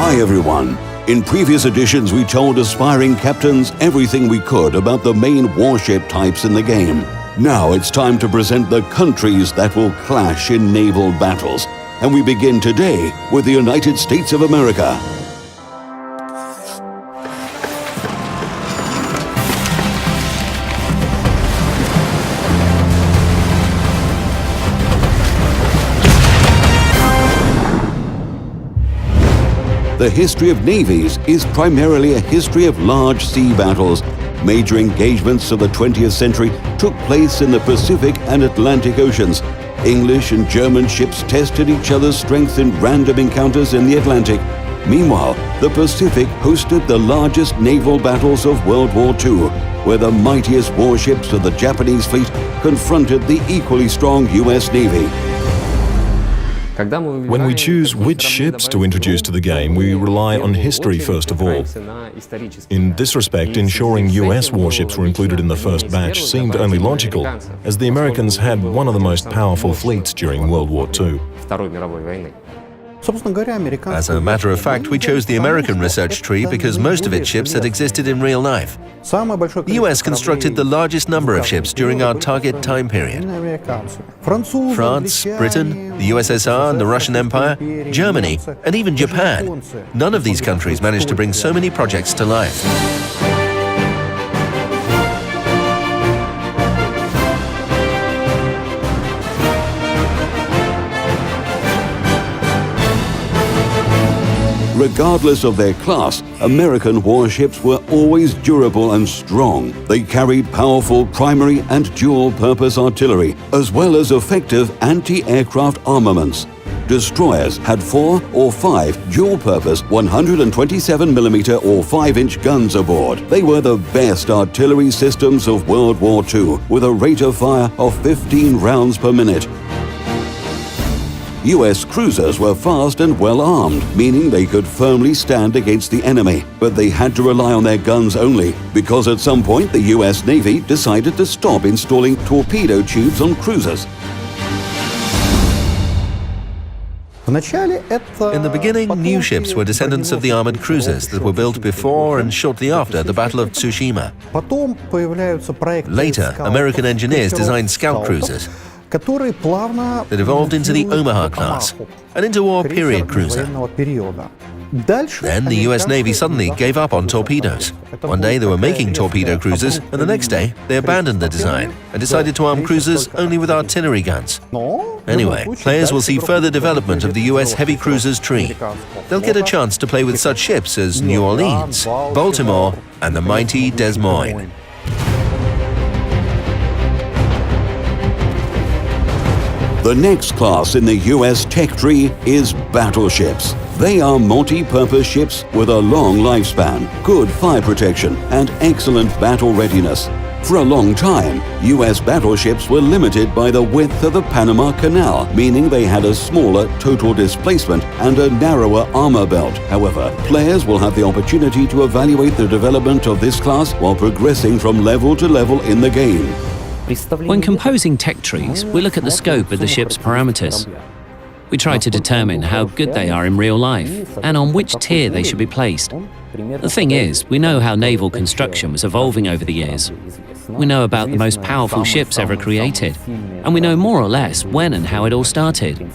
Hi everyone! In previous editions we told aspiring captains everything we could about the main warship types in the game. Now it's time to present the countries that will clash in naval battles. And we begin today with the United States of America. The history of navies is primarily a history of large sea battles. Major engagements of the 20th century took place in the Pacific and Atlantic Oceans. English and German ships tested each other's strength in random encounters in the Atlantic. Meanwhile, the Pacific hosted the largest naval battles of World War II, where the mightiest warships of the Japanese fleet confronted the equally strong US Navy. When we choose which ships to introduce to the game, we rely on history first of all. In this respect, ensuring US warships were included in the first batch seemed only logical, as the Americans had one of the most powerful fleets during World War II. As a matter of fact, we chose the American research tree because most of its ships had existed in real life. The US constructed the largest number of ships during our target time period. France, Britain, the USSR and the Russian Empire, Germany, and even Japan. None of these countries managed to bring so many projects to life. Regardless of their class, American warships were always durable and strong. They carried powerful primary and dual-purpose artillery, as well as effective anti-aircraft armaments. Destroyers had 4 or 5 dual-purpose 127mm or 5-inch guns aboard. They were the best artillery systems of World War II, with a rate of fire of 15 rounds per minute. US cruisers were fast and well-armed, meaning they could firmly stand against the enemy. But they had to rely on their guns only, because at some point the US Navy decided to stop installing torpedo tubes on cruisers. In the beginning, new ships were descendants of the armored cruisers that were built before and shortly after the Battle of Tsushima. Later, American engineers designed scout cruisers that evolved into the Omaha class, an interwar period cruiser. Then the US Navy suddenly gave up on torpedoes. One day they were making torpedo cruisers, and the next day they abandoned the design and decided to arm cruisers only with artillery guns. Anyway, players will see further development of the US heavy cruisers tree. They'll get a chance to play with such ships as New Orleans, Baltimore, and the mighty Des Moines. The next class in the US tech tree is battleships. They are multi-purpose ships with a long lifespan, good fire protection, and excellent battle readiness. For a long time, US battleships were limited by the width of the Panama Canal, meaning they had a smaller total displacement and a narrower armor belt. However, players will have the opportunity to evaluate the development of this class while progressing from level to level in the game. When composing tech trees, we look at the scope of the ship's parameters. We try to determine how good they are in real life and on which tier they should be placed. The thing is, we know how naval construction was evolving over the years. We know about the most powerful ships ever created, and we know more or less when and how it all started.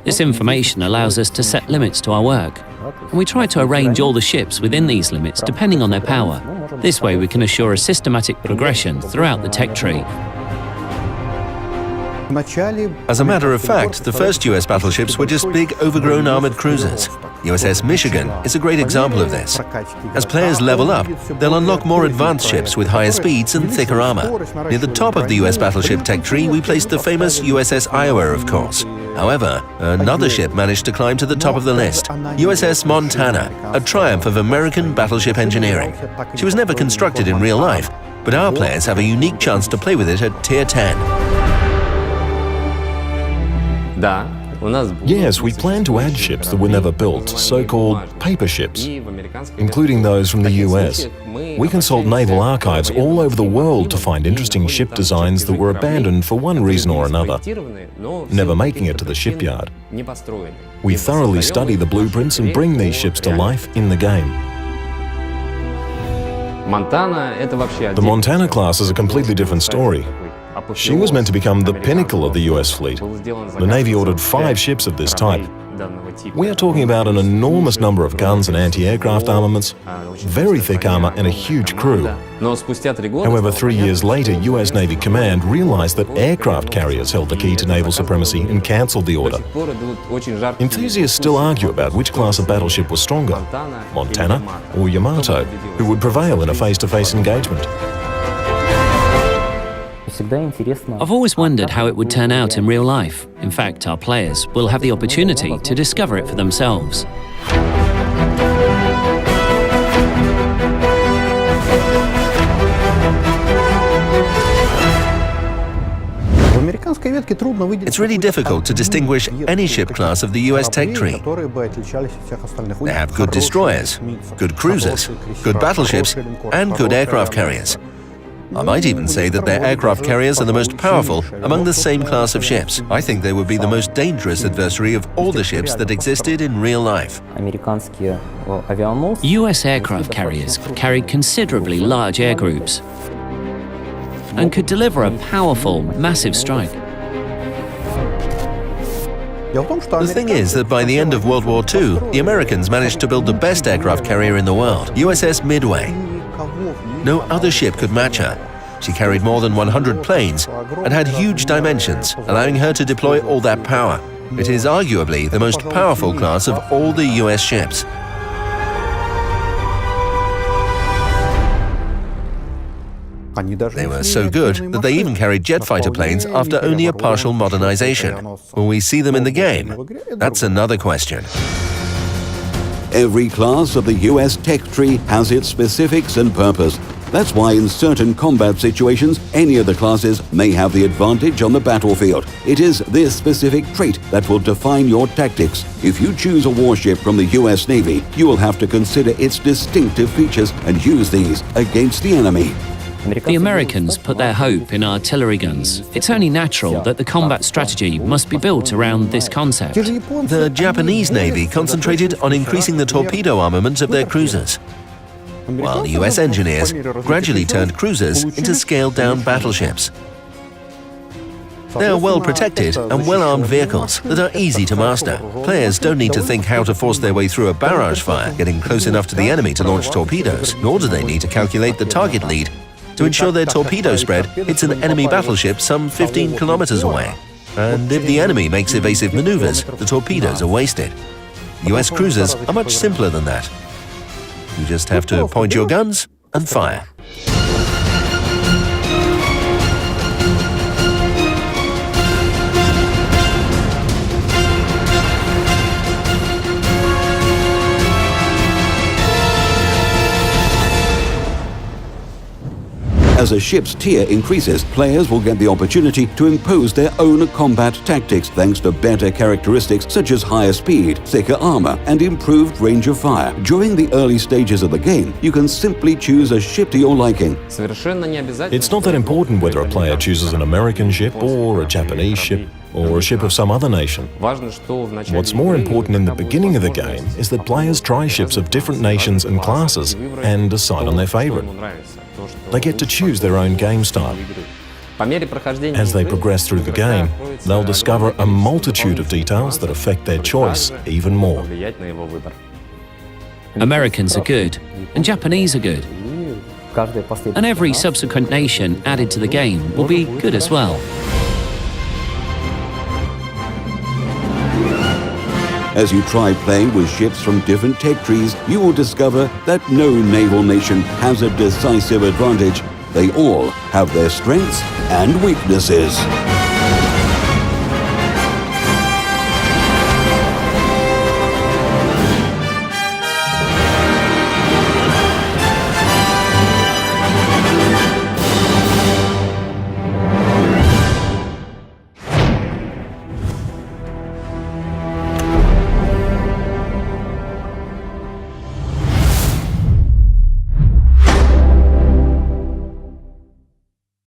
This information allows us to set limits to our work, and we try to arrange all the ships within these limits depending on their power. This way we can assure a systematic progression throughout the tech tree. As a matter of fact, the first US battleships were just big, overgrown armored cruisers. USS Michigan is a great example of this. As players level up, they'll unlock more advanced ships with higher speeds and thicker armor. Near the top of the US battleship tech tree, we placed the famous USS Iowa, of course. However, another ship managed to climb to the top of the list, USS Montana, a triumph of American battleship engineering. She was never constructed in real life, but our players have a unique chance to play with it at Tier 10. Yes, we plan to add ships that were never built, so-called paper ships, including those from the US. We consult naval archives all over the world to find interesting ship designs that were abandoned for one reason or another, never making it to the shipyard. We thoroughly study the blueprints and bring these ships to life in the game. The Montana class is a completely different story. She was meant to become the pinnacle of the US fleet. The Navy ordered 5 ships of this type. We are talking about an enormous number of guns and anti-aircraft armaments, very thick armor and a huge crew. However, 3 years later, US Navy Command realized that aircraft carriers held the key to naval supremacy and cancelled the order. Enthusiasts still argue about which class of battleship was stronger, Montana or Yamato, who would prevail in a face-to-face engagement. I've always wondered how it would turn out in real life. In fact, our players will have the opportunity to discover it for themselves. It's really difficult to distinguish any ship class of the US tech tree. They have good destroyers, good cruisers, good battleships, and good aircraft carriers. I might even say that their aircraft carriers are the most powerful among the same class of ships. I think they would be the most dangerous adversary of all the ships that existed in real life. US aircraft carriers carried considerably large air groups and could deliver a powerful, massive strike. The thing is that by the end of World War II, the Americans managed to build the best aircraft carrier in the world, USS Midway. No other ship could match her. She carried more than 100 planes and had huge dimensions, allowing her to deploy all that power. It is arguably the most powerful class of all the US ships. They were so good that they even carried jet fighter planes after only a partial modernization. Will we see them in the game? That's another question. Every class of the US tech tree has its specifics and purpose. That's why in certain combat situations, any of the classes may have the advantage on the battlefield. It is this specific trait that will define your tactics. If you choose a warship from the US Navy, you will have to consider its distinctive features and use these against the enemy. The Americans put their hope in artillery guns. It's only natural that the combat strategy must be built around this concept. The Japanese Navy concentrated on increasing the torpedo armament of their cruisers, while the US engineers gradually turned cruisers into scaled-down battleships. They are well-protected and well-armed vehicles that are easy to master. Players don't need to think how to force their way through a barrage fire, getting close enough to the enemy to launch torpedoes, nor do they need to calculate the target lead to ensure their torpedo spread hits an enemy battleship some 15 kilometers away. And if the enemy makes evasive maneuvers, the torpedoes are wasted. US cruisers are much simpler than that. You just have to point your guns and fire. As a ship's tier increases, players will get the opportunity to impose their own combat tactics thanks to better characteristics such as higher speed, thicker armor, and improved range of fire. During the early stages of the game, you can simply choose a ship to your liking. It's not that important whether a player chooses an American ship or a Japanese ship or a ship of some other nation. What's more important in the beginning of the game is that players try ships of different nations and classes and decide on their favorite. They get to choose their own game style. As they progress through the game, they'll discover a multitude of details that affect their choice even more. Americans are good, and Japanese are good. And every subsequent nation added to the game will be good as well. As you try playing with ships from different tech trees, you will discover that no naval nation has a decisive advantage. They all have their strengths and weaknesses.